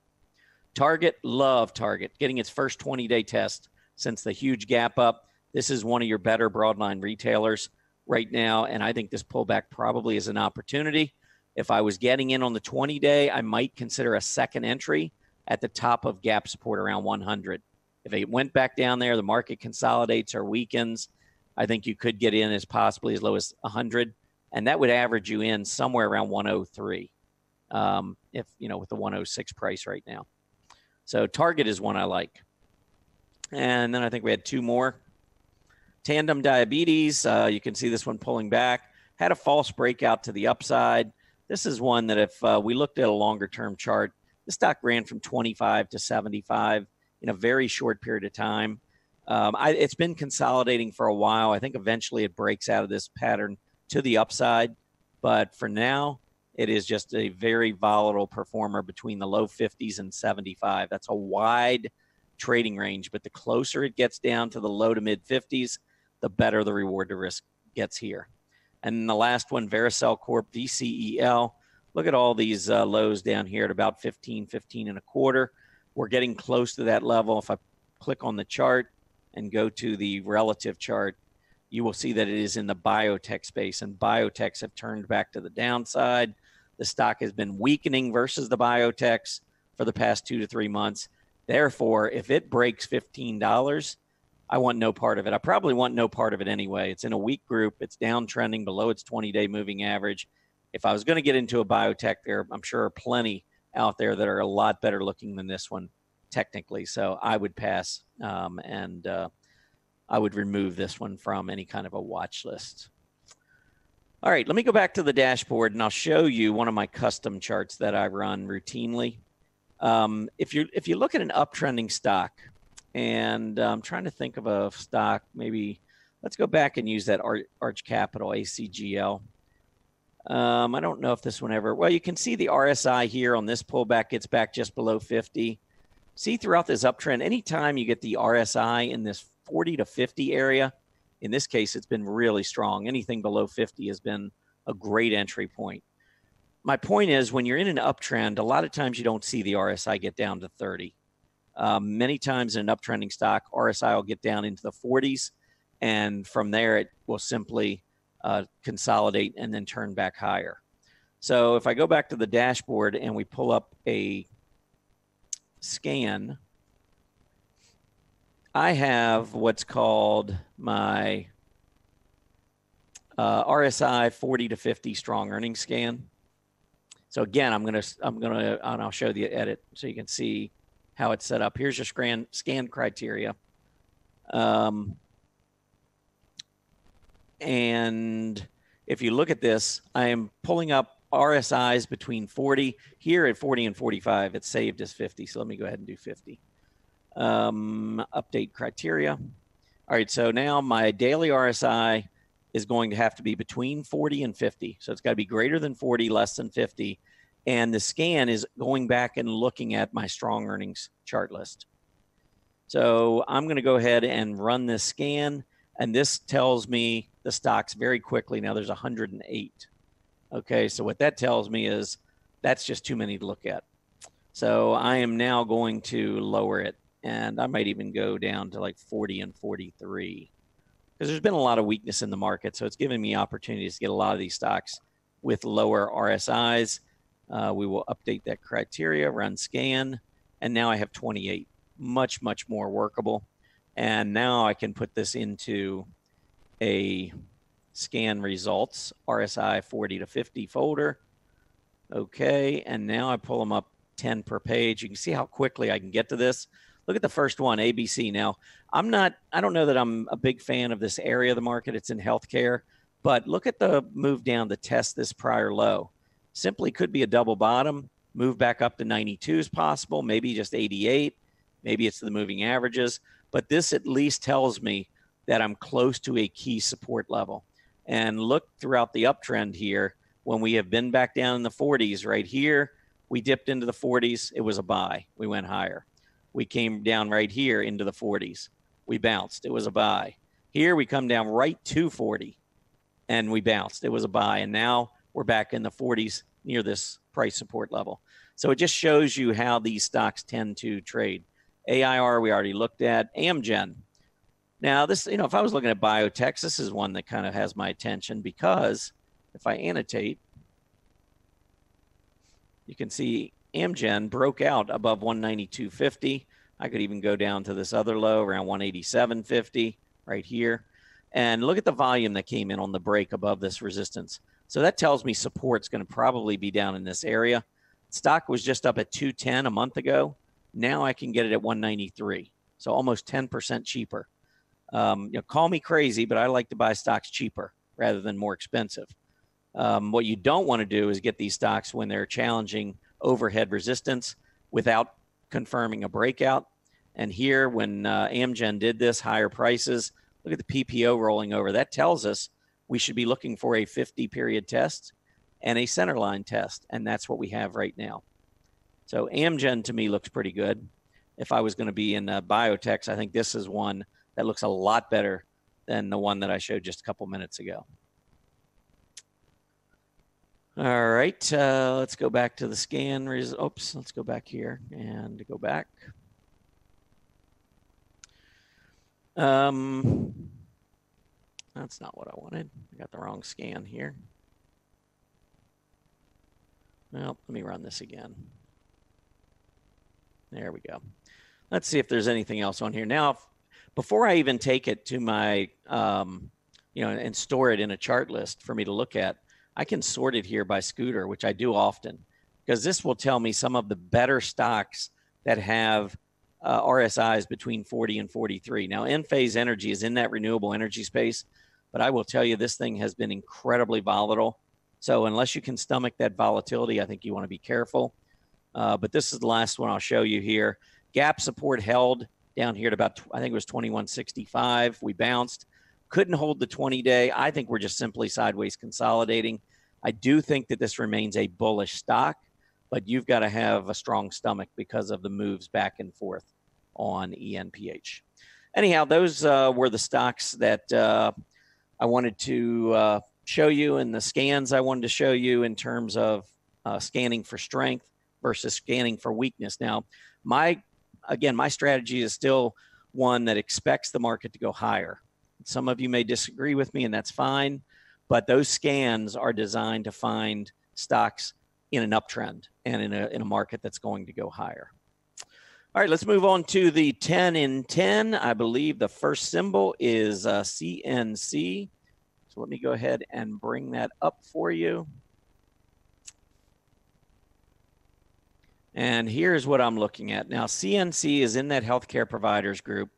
Target, love Target, getting its first 20-day test since the huge gap up. This is one of your better broadline retailers right now, and I think this pullback probably is an opportunity. If I was getting in on the 20-day, I might consider a second entry at the top of gap support around 100. If it went back down there, the market consolidates or weakens, I think you could get in as possibly as low as 100, and that would average you in somewhere around 103, if with the 106 price right now. So Target is one I like. And then I think we had 2 more. Tandem Diabetes, you can see this one pulling back. Had a false breakout to the upside. This is one that if we looked at a longer-term chart, the stock ran from 25 to 75. in a very short period of time. It's been consolidating for a while. I think eventually it breaks out of this pattern to the upside. But for now, it is just a very volatile performer between the low 50s and 75. That's a wide trading range, but the closer it gets down to the low to mid 50s, the better the reward to risk gets here. And the last one, Vericel Corp, VCEL. Look at all these lows down here at about 15, 15 and a quarter. We're getting close to that level. If I click on the chart and go to the relative chart, you will see that it is in the biotech space, and biotechs have turned back to the downside. The stock has been weakening versus the biotechs for the past 2 to 3 months. Therefore, if it breaks $15, I want no part of it. I probably want no part of it anyway. It's in a weak group. It's downtrending below its 20-day moving average. If I was going to get into a biotech, there, I'm sure are plenty out there that are a lot better looking than this one technically. So I would pass, and I would remove this one from any kind of a watch list. All right, let me go back to the dashboard and I'll show you one of my custom charts that I run routinely. If you look at an uptrending stock, and I'm trying to think of a stock, maybe let's go back and use that Arch Capital, ACGL. I don't know if this one ever, well, you can see the RSI here on this pullback gets back just below 50. See throughout this uptrend, anytime you get the RSI in this 40 to 50 area, in this case, it's been really strong. Anything below 50 has been a great entry point. My point is, when you're in an uptrend, a lot of times you don't see the RSI get down to 30. Many times in an uptrending stock, RSI will get down into the 40s, and from there it will simply consolidate and then turn back higher. So if I go back to the dashboard and we pull up a scan, I have what's called my RSI 40 to 50 strong earnings scan. So again, and I'll show the edit so you can see how it's set up. Here's your scan criteria. And if you look at this, I am pulling up RSIs between 40. Here at 40 and 45, it's saved as 50. So let me go ahead and do 50. Update criteria. All right, so now my daily RSI is going to have to be between 40 and 50. So it's got to be greater than 40, less than 50. And the scan is going back and looking at my strong earnings chart list. So I'm going to go ahead and run this scan, and this tells me the stocks very quickly. Now there's 108. Okay, so what that tells me is that's just too many to look at. So I am now going to lower it, and I might even go down to like 40 and 43 because there's been a lot of weakness in the market. So it's giving me opportunities to get a lot of these stocks with lower RSIs. We will update that criteria, run scan, and now I have 28, much, much more workable. And now I can put this into a scan results, RSI 40 to 50 folder. Okay, and now I pull them up 10 per page. You can see how quickly I can get to this. Look at the first one, ABC. Now, I don't know that I'm a big fan of this area of the market. It's in healthcare, but look at the move down to test this prior low. Simply could be a double bottom, move back up to 92 is possible, maybe just 88, maybe it's the moving averages, but this at least tells me that I'm close to a key support level. And look throughout the uptrend here, when we have been back down in the 40s right here, we dipped into the 40s, it was a buy, we went higher. We came down right here into the 40s, we bounced, it was a buy. Here we come down right to 40 and we bounced, it was a buy. And now we're back in the 40s near this price support level. So it just shows you how these stocks tend to trade. AIR we already looked at. Amgen. Now this, if I was looking at biotechs, this is one that kind of has my attention because if I annotate, you can see Amgen broke out above 192.50. I could even go down to this other low around 187.50 right here. And look at the volume that came in on the break above this resistance. So that tells me support's going to probably be down in this area. Stock was just up at 210 a month ago. Now I can get it at 193. So almost 10% cheaper. Call me crazy, but I like to buy stocks cheaper rather than more expensive. What you don't want to do is get these stocks when they're challenging overhead resistance without confirming a breakout. And here, when Amgen did this, higher prices, look at the PPO rolling over. That tells us we should be looking for a 50-period test and a centerline test, and that's what we have right now. So Amgen, to me, looks pretty good. If I was going to be in biotechs, I think this is one that looks a lot better than the one that I showed just a couple minutes ago. All right, let's go back to the scan. Oops, let's go back here and go back. That's not what I wanted. I got the wrong scan here. Well, let me run this again. There we go. Let's see if there's anything else on here. Now, before I even take it to my, and store it in a chart list for me to look at, I can sort it here by scooter, which I do often, because this will tell me some of the better stocks that have RSIs between 40 and 43. Now, Enphase Energy is in that renewable energy space, but I will tell you this thing has been incredibly volatile. So unless you can stomach that volatility, I think you want to be careful. But this is the last one I'll show you here. Gap support held down here at about, I think it was 2165. We bounced. Couldn't hold the 20-day. I think we're just simply sideways consolidating. I do think that this remains a bullish stock, but you've got to have a strong stomach because of the moves back and forth on ENPH. Anyhow, those were the stocks that I wanted to show you, and the scans I wanted to show you in terms of scanning for strength versus scanning for weakness. Now, my strategy is still one that expects the market to go higher. Some of you may disagree with me, and that's fine, but those scans are designed to find stocks in an uptrend and in a market that's going to go higher. All right, let's move on to the 10 in 10. I believe the first symbol is CNC. So let me go ahead and bring that up for you. And here's what I'm looking at. Now, CNC is in that healthcare providers group.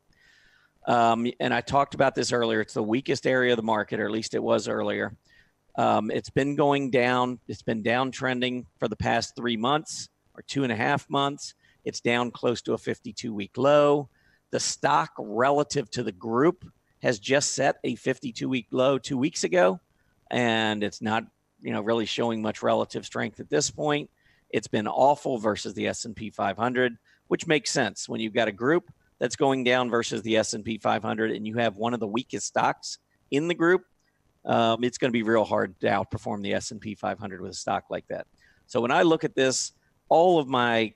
And I talked about this earlier. It's the weakest area of the market, or at least it was earlier. It's been going down. It's been downtrending for the past 3 months or 2.5 months. It's down close to a 52-week low. The stock relative to the group has just set a 52-week low 2 weeks ago, and it's not, really showing much relative strength at this point. It's been awful versus the S&P 500, which makes sense when you've got a group that's going down versus the S&P 500, and you have one of the weakest stocks in the group. It's going to be real hard to outperform the S&P 500 with a stock like that. So when I look at this, all of my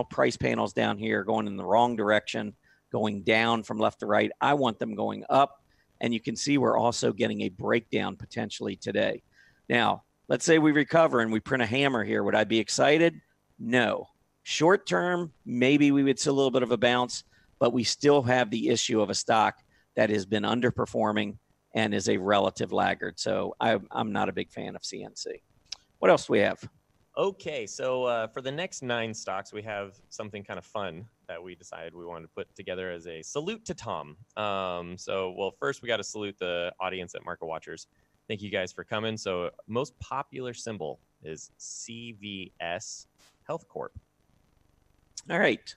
price panels down here are going in the wrong direction, going down from left to right. I want them going up, and you can see we're also getting a breakdown potentially today. Now, let's say we recover and we print a hammer here. Would I be excited? No. Short term, maybe we would see a little bit of a bounce, but we still have the issue of a stock that has been underperforming and is a relative laggard. So I'm not a big fan of CNC. What else do we have? Okay, so for the next 9 stocks, we have something kind of fun that we decided we wanted to put together as a salute to Tom. Well, first we got to salute the audience at MarketWatchers. Thank you guys for coming. So most popular symbol is CVS Health Corp. All right.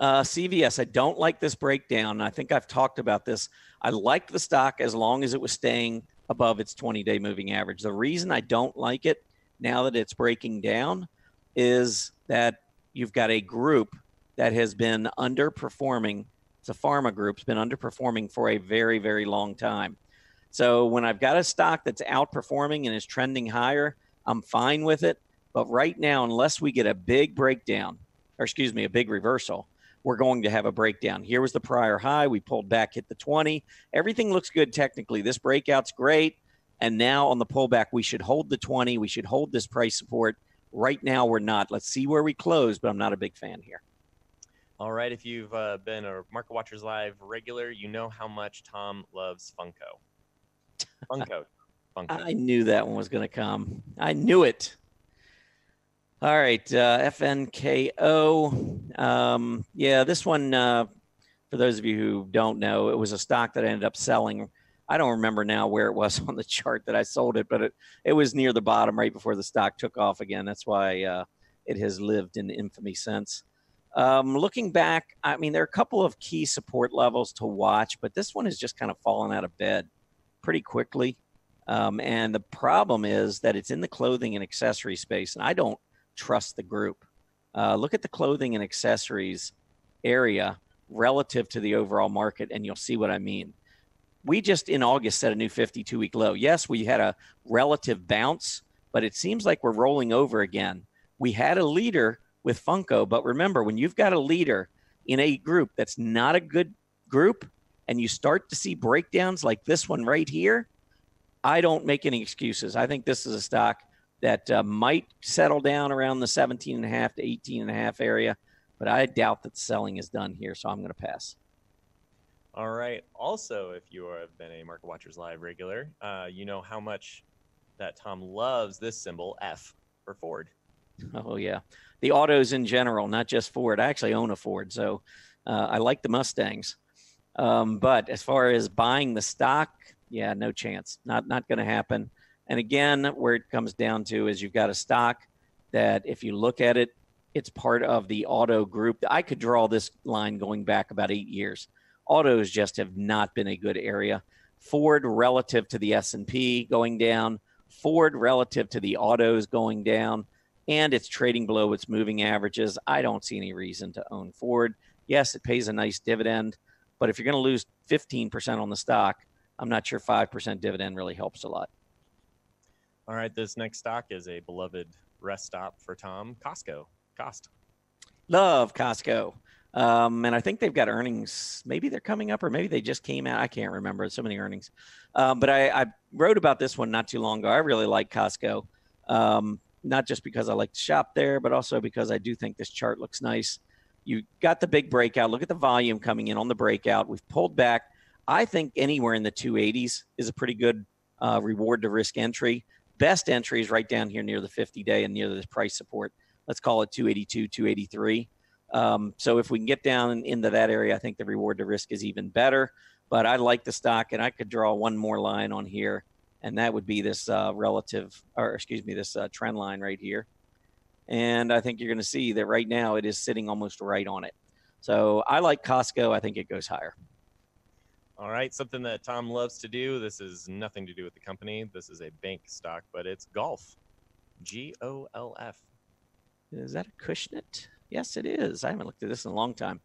CVS, I don't like this breakdown. I think I've talked about this. I liked the stock as long as it was staying above its 20-day moving average. The reason I don't like it now that it's breaking down is that you've got a group that has been underperforming. It's a pharma group. It's been underperforming for a very, very long time. So when I've got a stock that's outperforming and is trending higher, I'm fine with it. But right now, unless we get a big breakdown, a big reversal, we're going to have a breakdown. Here was the prior high. We pulled back, hit the 20. Everything looks good technically. This breakout's great. And now on the pullback, we should hold the 20. We should hold this price support. Right now, we're not. Let's see where we close, but I'm not a big fan here. All right. If you've been a MarketWatchers Live regular, you know how much Tom loves Funko. Funko. I knew that one was going to come. I knew it. All right, FNKO. Yeah, this one, for those of you who don't know, it was a stock that I ended up selling. I don't remember now where it was on the chart that I sold it, but it was near the bottom right before the stock took off again. That's why it has lived in infamy since. Looking back, I mean, there are a couple of key support levels to watch, but this one has just kind of fallen out of bed pretty quickly. And the problem is that it's in the clothing and accessory space, and I don't trust the group. Look at the clothing and accessories area relative to the overall market, and you'll see what I mean. We just in August set a new 52-week low. Yes, we had a relative bounce, but it seems like we're rolling over again. We had a leader with Funko, but remember, when you've got a leader in a group that's not a good group and you start to see breakdowns like this one right here, I don't make any excuses. I think this is a stock that might settle down around the 17.5 to 18.5 area, but I doubt that selling is done here, so I'm going to pass. All right. Also, if you have been a Market Watchers Live regular, you know how much that Tom loves this symbol, F, for Ford. Oh, yeah. The autos in general, not just Ford. I actually own a Ford, so I like the Mustangs. But as far as buying the stock, yeah, no chance. Not going to happen. And again, where it comes down to is you've got a stock that if you look at it, it's part of the auto group. I could draw this line going back about 8 years. Autos just have not been a good area. Ford relative to the S&P going down, Ford relative to the autos going down, and it's trading below its moving averages. I don't see any reason to own Ford. Yes, it pays a nice dividend, but if you're going to lose 15% on the stock, I'm not sure 5% dividend really helps a lot. All right, this next stock is a beloved rest stop for Tom, Costco. Love Costco. And I think they've got earnings. Maybe they're coming up or maybe they just came out. I can't remember. So many earnings. But I wrote about this one not too long ago. I really like Costco, not just because I like to shop there, but also because I do think this chart looks nice. You got the big breakout. Look at the volume coming in on the breakout. We've pulled back. I think anywhere in the 280s is a pretty good reward to risk entry. Best entry is right down here near the 50-day and near the price support. Let's call it 282, 283. So if we can get down into that area, I think the reward to risk is even better. But I like the stock, and I could draw one more line on here, and that would be this this trend line right here. And I think you're going to see that right now it is sitting almost right on it. So I like Costco. I think it goes higher. All right, something that Tom loves to do. This is nothing to do with the company. This is a bank stock, but it's Golf. GOLF. Is that a Cushnet? Yes, it is. I haven't looked at this in a long time.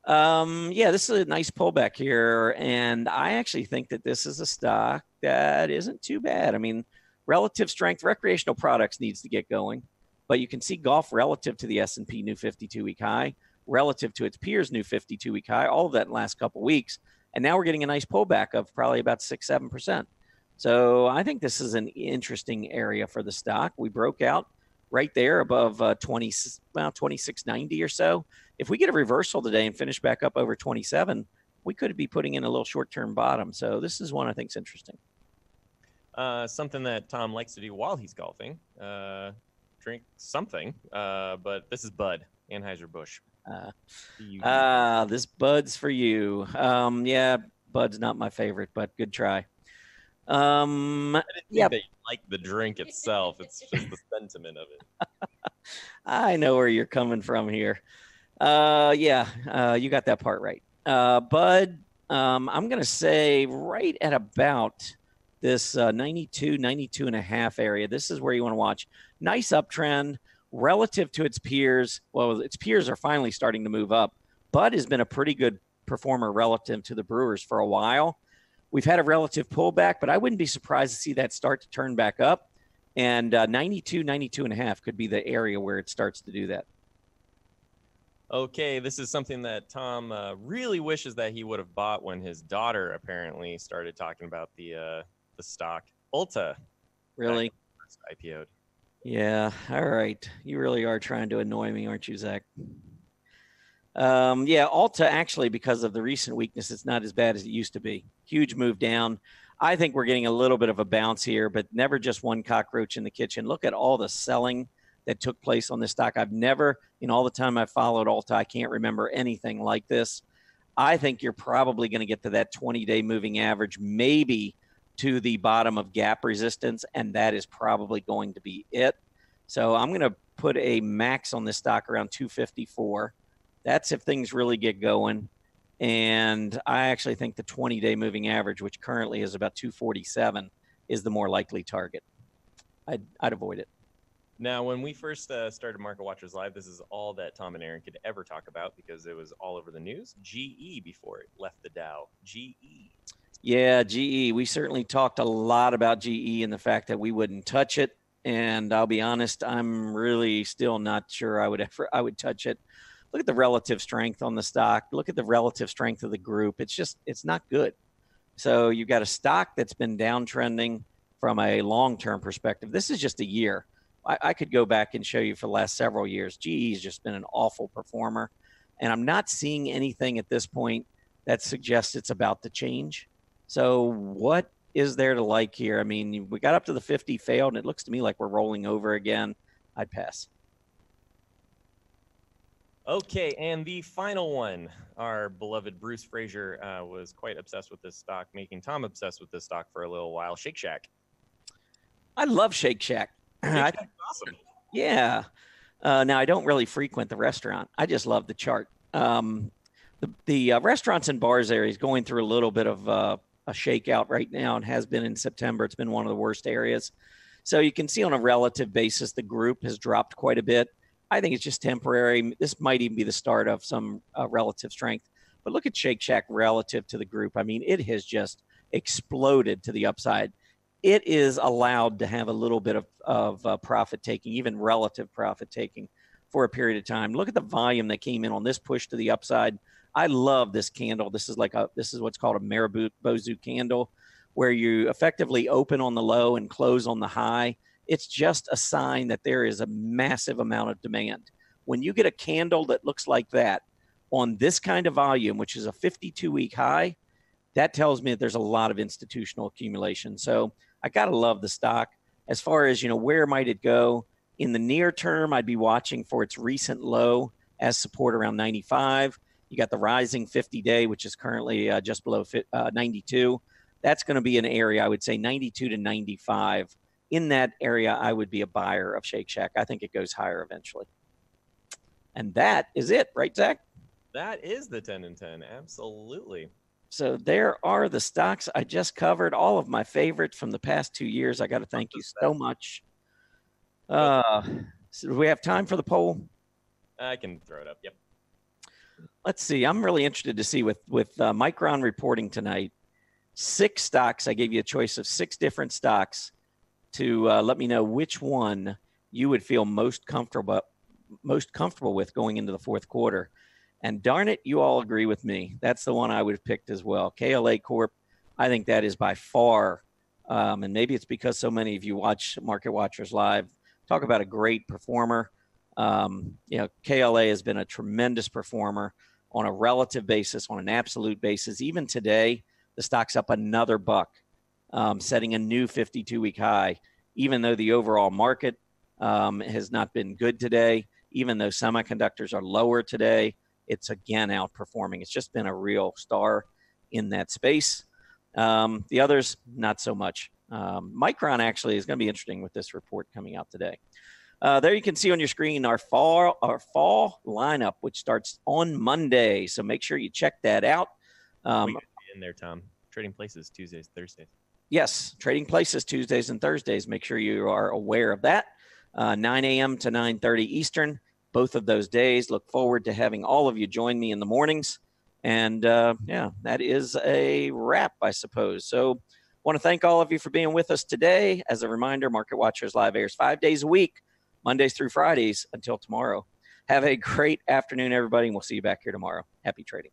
Yeah, this is a nice pullback here. And I actually think that this is a stock that isn't too bad. I mean, relative strength, recreational products needs to get going. But you can see Golf relative to the S&P new 52-week high, relative to its peers new 52-week high, all of that in the last couple of weeks. And now we're getting a nice pullback of probably about 6-7%. So I think this is an interesting area for the stock. We broke out right there above 2690 or so. If we get a reversal today and finish back up over 27, we could be putting in a little short-term bottom. So this is one I think is interesting. Something that Tom likes to do while he's golfing, drink something, but this is Bud, Anheuser-Busch. This Bud's for you. Yeah, Bud's not my favorite, but good try. I didn't think that you like the drink itself. It's just the sentiment of it. I know where you're coming from here. You got that part right. Bud, I'm going to say right at about this 92 and a half area. This is where you want to watch. Nice uptrend relative to its peers. Well, its peers are finally starting to move up. Bud has been a pretty good performer relative to the Brewers for a while. We've had a relative pullback, but I wouldn't be surprised to see that start to turn back up. And 92 and a half could be the area where it starts to do that. Okay, this is something that Tom really wishes that he would have bought when his daughter apparently started talking about the stock. ULTA. Really? IPO'd. Yeah, all right. You really are trying to annoy me, aren't you, Zach? ULTA actually, because of the recent weakness, it's not as bad as it used to be. Huge move down. I think we're getting a little bit of a bounce here, but never just one cockroach in the kitchen. Look at all the selling that took place on this stock. I've never, in all the time I've followed ULTA, I can't remember anything like this. I think you're probably going to get to that 20-day moving average, maybe to the bottom of gap resistance, and that is probably going to be it. So I'm going to put a max on this stock around 254. That's if things really get going. And I actually think the 20-day moving average, which currently is about 247, is the more likely target. I'd avoid it. Now, when we first started Market Watchers Live, this is all that Tom and Aaron could ever talk about because it was all over the news. GE before it left the Dow. GE. Yeah, GE. We certainly talked a lot about GE and the fact that we wouldn't touch it. And I'll be honest, I'm really still not sure I would touch it. Look at the relative strength on the stock. Look at the relative strength of the group. It's not good. So you've got a stock that's been downtrending from a long-term perspective. This is just a year. I could go back and show you for the last several years. GE has just been an awful performer. And I'm not seeing anything at this point that suggests it's about to change. So what is there to like here? I mean, we got up to the 50, failed, and it looks to me like we're rolling over again. I'd pass. Okay, and the final one, our beloved Bruce Frazier was quite obsessed with this stock, making Tom obsessed with this stock for a little while. Shake Shack. I love Shake Shack. Shack's awesome. Yeah. Now, I don't really frequent the restaurant. I just love the chart. The restaurants and bars area is going through a little bit of a shakeout right now and has been in September. It's been one of the worst areas. So you can see on a relative basis, the group has dropped quite a bit. I think it's just temporary. This might even be the start of some relative strength. But look at Shake Shack relative to the group. I mean, it has just exploded to the upside. It is allowed to have a little bit of profit taking, even relative profit taking for a period of time. Look at the volume that came in on this push to the upside. I love this candle. This is what's called a Maribozu candle, where you effectively open on the low and close on the high. It's just a sign that there is a massive amount of demand. When you get a candle that looks like that on this kind of volume, which is a 52-week high, that tells me that there's a lot of institutional accumulation. So I got to love the stock. As far as, where might it go? In the near term, I'd be watching for its recent low as support around 95. You got the rising 50-day, which is currently just below 92. That's going to be an area, I would say 92 to 95. In that area, I would be a buyer of Shake Shack. I think it goes higher eventually. And that is it, right, Zach? That is the 10 and 10. Absolutely. So there are the stocks I just covered, all of my favorites from the past 2 years. I got to thank you so much. So do we have time for the poll? I can throw it up. Yep. Let's see. I'm really interested to see with Micron reporting tonight. 6 stocks. I gave you a choice of 6 different stocks to let me know which one you would feel most comfortable with going into the fourth quarter. And darn it, you all agree with me. That's the one I would have picked as well. KLA Corp. I think that is by far, and maybe it's because so many of you watch Market Watchers Live. Talk about a great performer. KLA has been a tremendous performer on a relative basis, on an absolute basis. Even today, the stock's up another buck, setting a new 52-week high, even though the overall market has not been good today, even though semiconductors are lower today. It's again outperforming. It's just been a real star in that space. The others, not so much. Micron actually is going to be interesting with this report coming out today. There you can see on your screen our fall lineup, which starts on Monday. So make sure you check that out. In there, Tom. Trading Places Tuesdays, Thursdays. Yes, Trading Places Tuesdays and Thursdays. Make sure you are aware of that. 9 a.m. to 9:30 Eastern. Both of those days. Look forward to having all of you join me in the mornings. And that is a wrap, I suppose. So want to thank all of you for being with us today. As a reminder, Market Watchers Live airs 5 days a week, Mondays through Fridays until tomorrow. Have a great afternoon, everybody, and we'll see you back here tomorrow. Happy trading.